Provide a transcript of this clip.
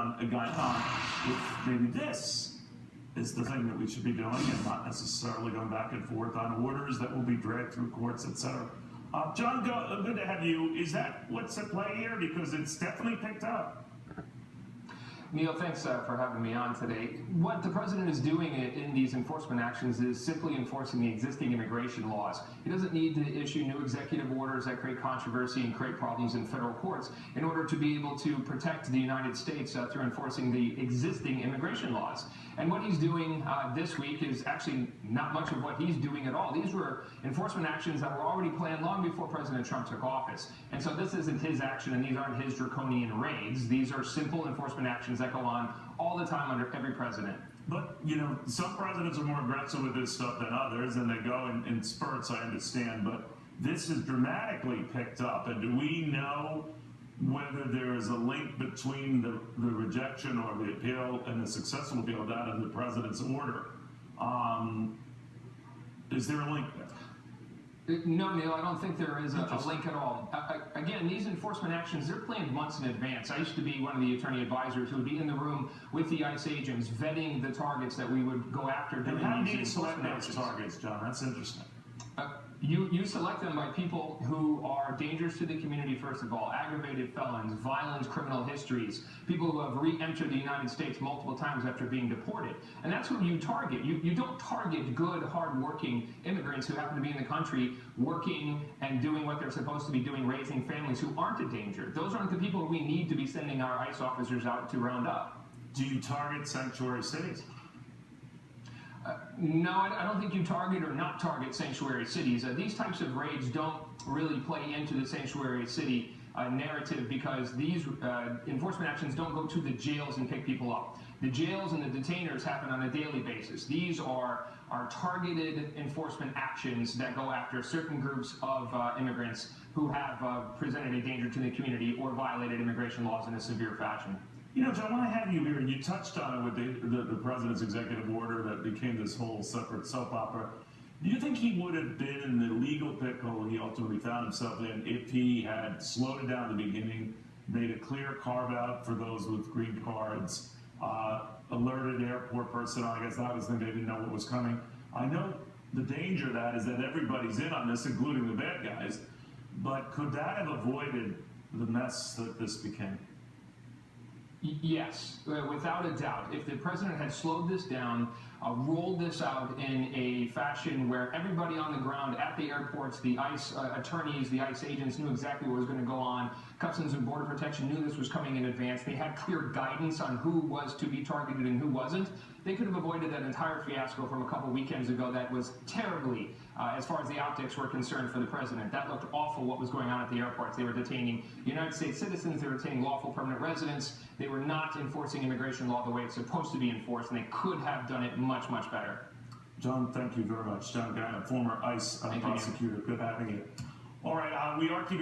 John Gihon, if maybe this is the thing that we should be doing and not necessarily going back and forth on orders that will be dragged through courts, etc. John, good to have you. Is that what's at play here? Because it's definitely picked up. Neil, thanks for having me on today. What the president is doing in these enforcement actions is simply enforcing the existing immigration laws. He doesn't need to issue new executive orders that create controversy and create problems in federal courts in order to be able to protect the United States through enforcing the existing immigration laws. And what he's doing this week is actually not much of what he's doing at all. These were enforcement actions that were already planned long before President Trump took office. And so this isn't his action, and these aren't his draconian raids. These are simple enforcement actions that go on all the time under every president. But, you know, some presidents are more aggressive with this stuff than others, and they go in spurts, I understand. But this is dramatically picked up. And do we know whether there is a link between the rejection or the appeal and the successful appeal down in the president's order? Is there a link there? No, Neil, I don't think there is a link at all. Again, these enforcement actions, they're planned months in advance. I used to be one of the attorney advisors who would be in the room with the ICE agents vetting the targets that we would go after during these enforcement actions. How do you select those targets, John? That's interesting. You select them by people who are dangerous to the community, first of all, aggravated felons, violent criminal histories, people who have re-entered the United States multiple times after being deported. And that's who you target. You don't target good, hard-working immigrants who happen to be in the country working and doing what they're supposed to be doing, raising families who aren't a danger. Those aren't the people we need to be sending our ICE officers out to round up. Do you target sanctuary cities? No, I don't think you target or not target sanctuary cities. These types of raids don't really play into the sanctuary city narrative because these enforcement actions don't go to the jails and pick people up. The jails and the detainers happen on a daily basis. These are targeted enforcement actions that go after certain groups of immigrants who have presented a danger to the community or violated immigration laws in a severe fashion. You know, John, when I have you here, and you touched on it with the president's executive order that became this whole separate soap opera, do you think he would have been in the legal pickle he ultimately found himself in if he had slowed it down at the beginning, made a clear carve-out for those with green cards, alerted airport personnel? I guess that was the thing, they didn't know what was coming. I know the danger of that is that everybody's in on this, including the bad guys, but could that have avoided the mess that this became? Yes, without a doubt. If the president had slowed this down, rolled this out in a fashion where everybody on the ground at the airports, the ICE attorneys, the ICE agents knew exactly what was going to go on. Customs and Border Protection knew this was coming in advance. They had clear guidance on who was to be targeted and who wasn't. They could have avoided that entire fiasco from a couple weekends ago that was terribly, as far as the optics were concerned for the president. That looked awful what was going on at the airports. They were detaining United States citizens, they were detaining lawful permanent residents. They were not enforcing immigration law the way it's supposed to be enforced, and they could have done it much, much better. John, thank you very much. John Gihon, former ICE prosecutor. Good having you. All right, we are keeping